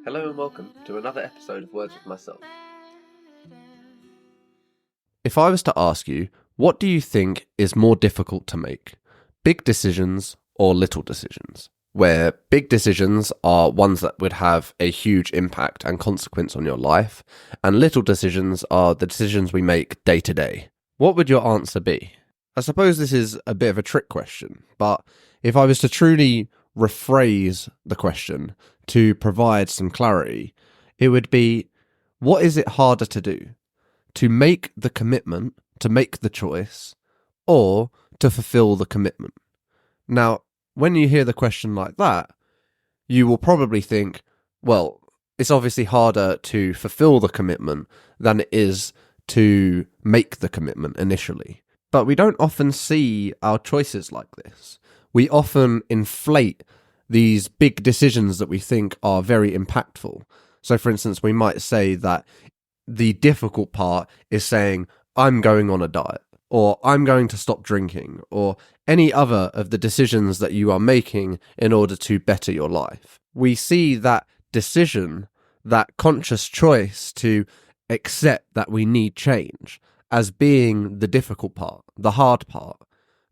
Hello and welcome to another episode of Words with Myself. If I was to ask you, what do you think is more difficult to make? Big decisions or little decisions? Where big decisions are ones that would have a huge impact and consequence on your life, and little decisions are the decisions we make day to day. What would your answer be? I suppose this is a bit of a trick question, but if I was to truly rephrase the question to provide some clarity, it would be, what is it harder to do? To make the commitment, to make the choice, or to fulfill the commitment? Now, when you hear the question like that, you will probably think, well, it's obviously harder to fulfill the commitment than it is to make the commitment initially. But we don't often see our choices like this. We often inflate these big decisions that we think are very impactful. So, for instance, we might say that the difficult part is saying, I'm going on a diet, or I'm going to stop drinking, or any other of the decisions that you are making in order to better your life. We see that decision, that conscious choice to accept that we need change, as being the difficult part, the hard part.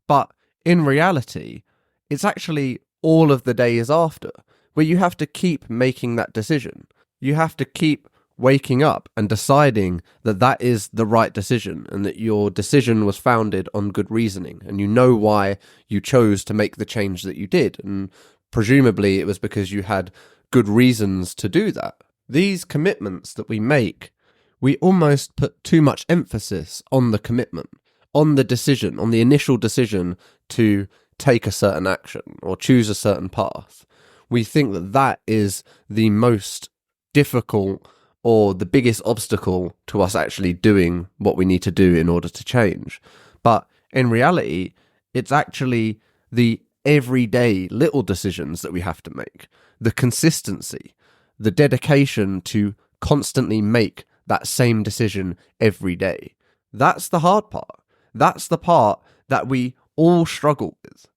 But in reality, it's actually all of the days after, where you have to keep making that decision. You have to keep waking up and deciding that that is the right decision and that your decision was founded on good reasoning and you know why you chose to make the change that you did, and presumably it was because you had good reasons to do that. These commitments that we make, we almost put too much emphasis on the commitment, on the decision, on the initial decision to take a certain action or choose a certain path. We think that that is the most difficult or the biggest obstacle to us actually doing what we need to do in order to change. But in reality, it's actually the everyday little decisions that we have to make, the consistency, the dedication to constantly make that same decision every day. That's the hard part. That's the part that we all struggle with.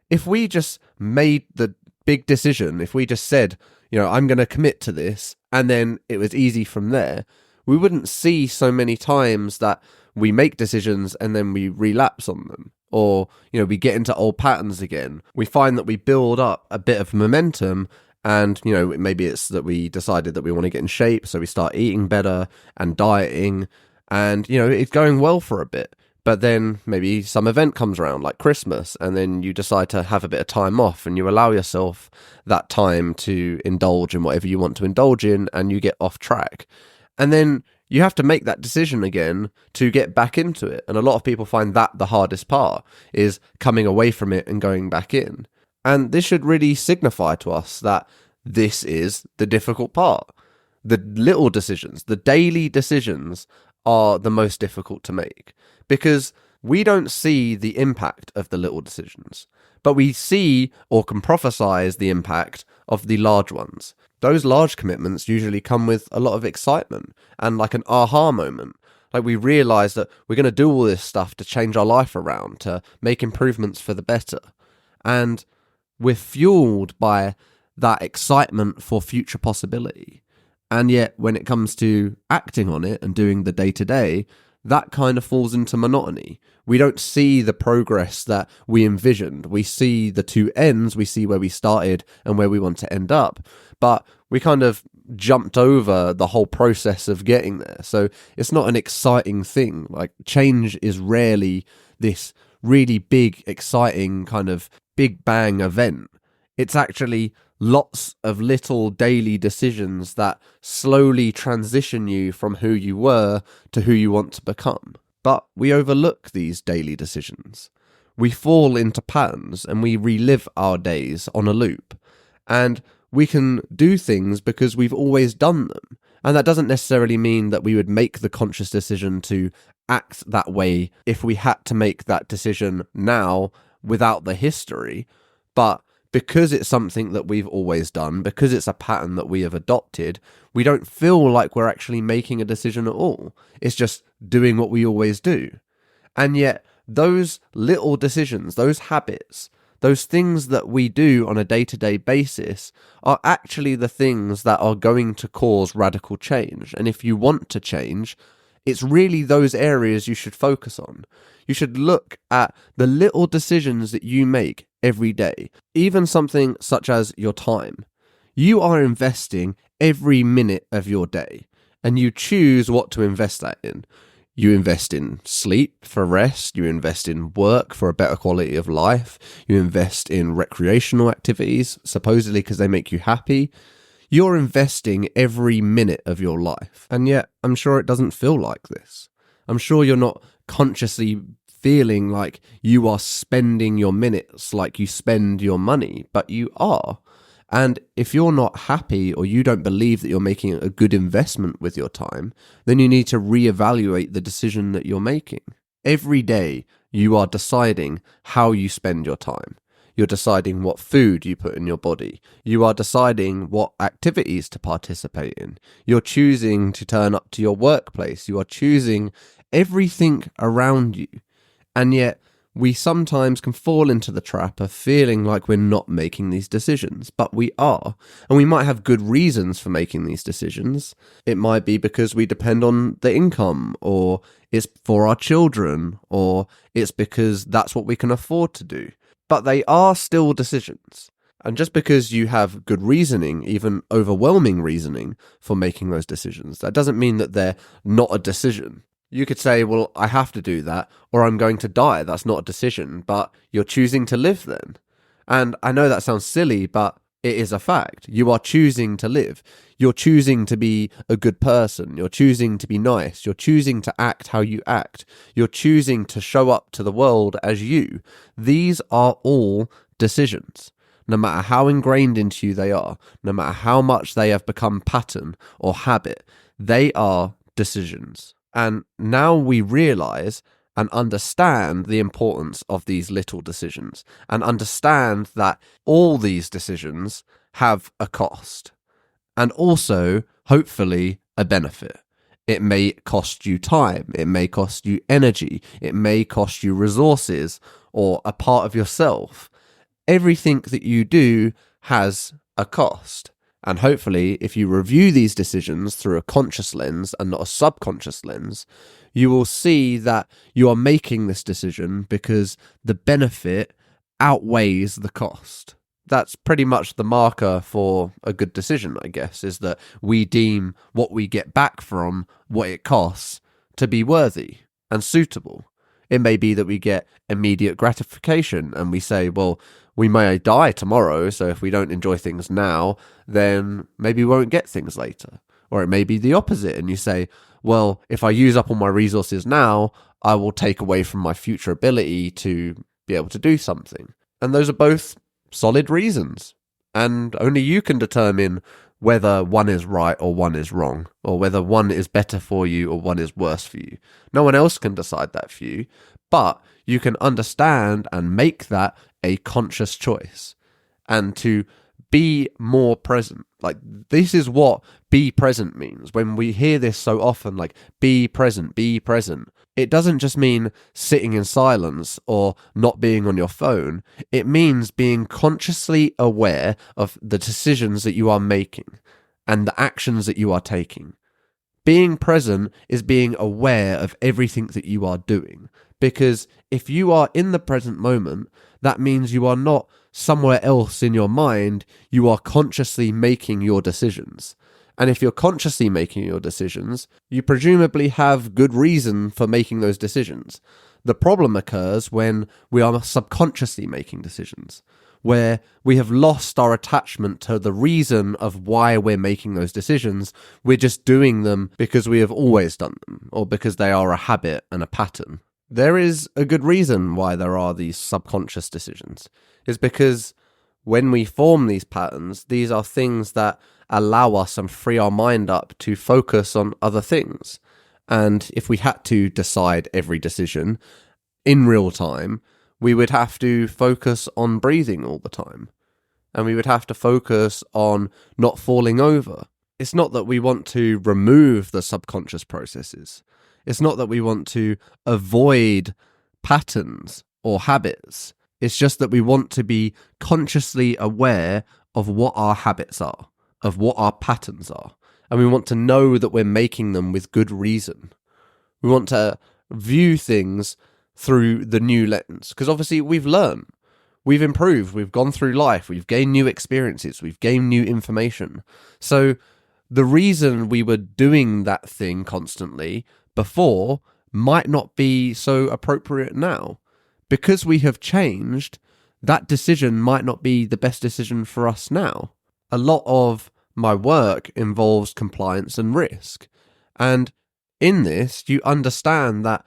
If we just made the big decision, if we just said, I'm going to commit to this, and then it was easy from there, we wouldn't see so many times that we make decisions and then we relapse on them. Or, we get into old patterns again. We find that we build up a bit of momentum and, maybe it's that we decided that we want to get in shape, so we start eating better and dieting, and, it's going well for a bit. But then maybe some event comes around like Christmas, and then you decide to have a bit of time off and you allow yourself that time to indulge in whatever you want to indulge in, and you get off track. And then you have to make that decision again to get back into it. And a lot of people find that the hardest part is coming away from it and going back in. And this should really signify to us that this is the difficult part. The little decisions, the daily decisions are the most difficult to make, because we don't see the impact of the little decisions, but we see or can prophesize the impact of the large ones. Those large commitments usually come with a lot of excitement and like an aha moment. Like we realize that we're going to do all this stuff to change our life around, to make improvements for the better. And we're fueled by that excitement for future possibility. And yet when it comes to acting on it and doing the day-to-day, that kind of falls into monotony. We don't see the progress that we envisioned. We see the two ends. We see where we started and where we want to end up. But we kind of jumped over the whole process of getting there. So it's not an exciting thing. Like change is rarely this really big, exciting kind of big bang event. It's actually lots of little daily decisions that slowly transition you from who you were to who you want to become. But we overlook these daily decisions. We fall into patterns and we relive our days on a loop. And we can do things because we've always done them. And that doesn't necessarily mean that we would make the conscious decision to act that way if we had to make that decision now without the history. But because it's something that we've always done, because it's a pattern that we have adopted, we don't feel like we're actually making a decision at all. It's just doing what we always do. And yet, those little decisions, those habits, those things that we do on a day-to-day basis are actually the things that are going to cause radical change. And if you want to change, it's really those areas you should focus on. You should look at the little decisions that you make every day, even something such as your time. You are investing every minute of your day, and you choose what to invest that in. You invest in sleep for rest, you invest in work for a better quality of life, you invest in recreational activities, supposedly because they make you happy. You're investing every minute of your life, and yet I'm sure it doesn't feel like this. I'm sure you're not consciously feeling like you are spending your minutes like you spend your money, but you are. And if you're not happy or you don't believe that you're making a good investment with your time, then you need to reevaluate the decision that you're making. Every day, you are deciding how you spend your time. You're deciding what food you put in your body. You are deciding what activities to participate in. You're choosing to turn up to your workplace. You are choosing everything around you. And yet, we sometimes can fall into the trap of feeling like we're not making these decisions, but we are. And we might have good reasons for making these decisions. It might be because we depend on the income, or it's for our children, or it's because that's what we can afford to do. But they are still decisions. And just because you have good reasoning, even overwhelming reasoning for making those decisions, that doesn't mean that they're not a decision. You could say, well, I have to do that, or I'm going to die. That's not a decision, but you're choosing to live then. And I know that sounds silly, but it is a fact. You are choosing to live. You're choosing to be a good person. You're choosing to be nice. You're choosing to act how you act. You're choosing to show up to the world as you. These are all decisions. No matter how ingrained into you they are, no matter how much they have become pattern or habit, they are decisions. And now we realize and understand the importance of these little decisions, and understand that all these decisions have a cost, and also, hopefully, a benefit. It may cost you time, it may cost you energy, it may cost you resources or a part of yourself. Everything that you do has a cost. And hopefully, if you review these decisions through a conscious lens and not a subconscious lens, you will see that you are making this decision because the benefit outweighs the cost. That's pretty much the marker for a good decision, I guess, is that we deem what we get back from what it costs to be worthy and suitable. It may be that we get immediate gratification and we say, well, we may die tomorrow, so if we don't enjoy things now, then maybe we won't get things later. Or it may be the opposite, and you say, well, if I use up all my resources now, I will take away from my future ability to be able to do something. And those are both solid reasons. And only you can determine whether one is right or one is wrong, or whether one is better for you or one is worse for you. No one else can decide that for you, but you can understand and make that a conscious choice, and to be more present. Like, this is what be present means. When we hear this so often, like, be present, it doesn't just mean sitting in silence or not being on your phone. It means being consciously aware of the decisions that you are making and the actions that you are taking. Being present is being aware of everything that you are doing. Because if you are in the present moment, that means you are not somewhere else in your mind. You are consciously making your decisions. And if you're consciously making your decisions, you presumably have good reason for making those decisions. The problem occurs when we are subconsciously making decisions, where we have lost our attachment to the reason of why we're making those decisions. We're just doing them because we have always done them, or because they are a habit and a pattern. There is a good reason why there are these subconscious decisions. It's because when we form these patterns, these are things that allow us and free our mind up to focus on other things. And if we had to decide every decision in real time, we would have to focus on breathing all the time. And we would have to focus on not falling over. It's not that we want to remove the subconscious processes. It's not that we want to avoid patterns or habits. It's just that we want to be consciously aware of what our habits are, of what our patterns are. And we want to know that we're making them with good reason. We want to view things through the new lens. Because obviously we've learned, we've improved, we've gone through life, we've gained new experiences, we've gained new information. So the reason we were doing that thing constantly before might not be so appropriate now. Because we have changed, that decision might not be the best decision for us now. A lot of my work involves compliance and risk. And in this, you understand that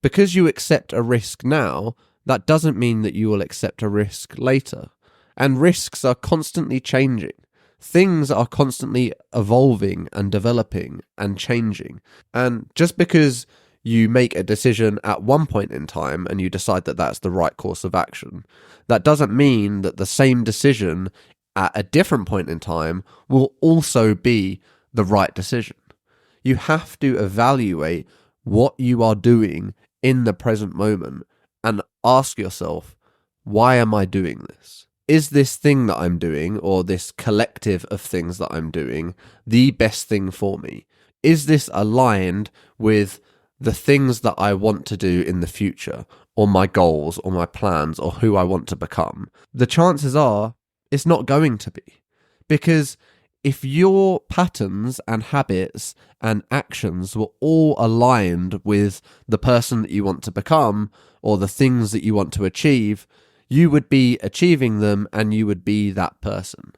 because you accept a risk now, that doesn't mean that you will accept a risk later. And risks are constantly changing. Things are constantly evolving and developing and changing. And just because you make a decision at one point in time and you decide that that's the right course of action, that doesn't mean that the same decision at a different point in time will also be the right decision. You have to evaluate what you are doing in the present moment and ask yourself, why am I doing this? Is this thing that I'm doing, or this collective of things that I'm doing, the best thing for me? Is this aligned with the things that I want to do in the future, or my goals, or my plans, or who I want to become? The chances are it's not going to be. Because if your patterns and habits and actions were all aligned with the person that you want to become, or the things that you want to achieve, you would be achieving them and you would be that person.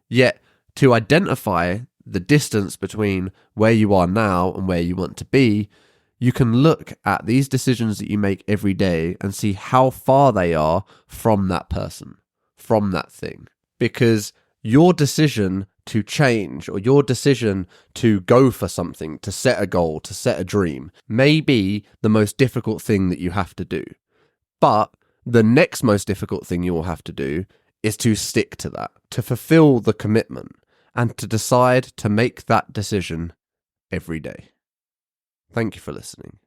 Yet, to identify the distance between where you are now and where you want to be, you can look at these decisions that you make every day and see how far they are from that person, from that thing. Because your decision to change, or your decision to go for something, to set a goal, to set a dream, may be the most difficult thing that you have to do. But the next most difficult thing you will have to do is to stick to that, to fulfill the commitment, and to decide to make that decision every day. Thank you for listening.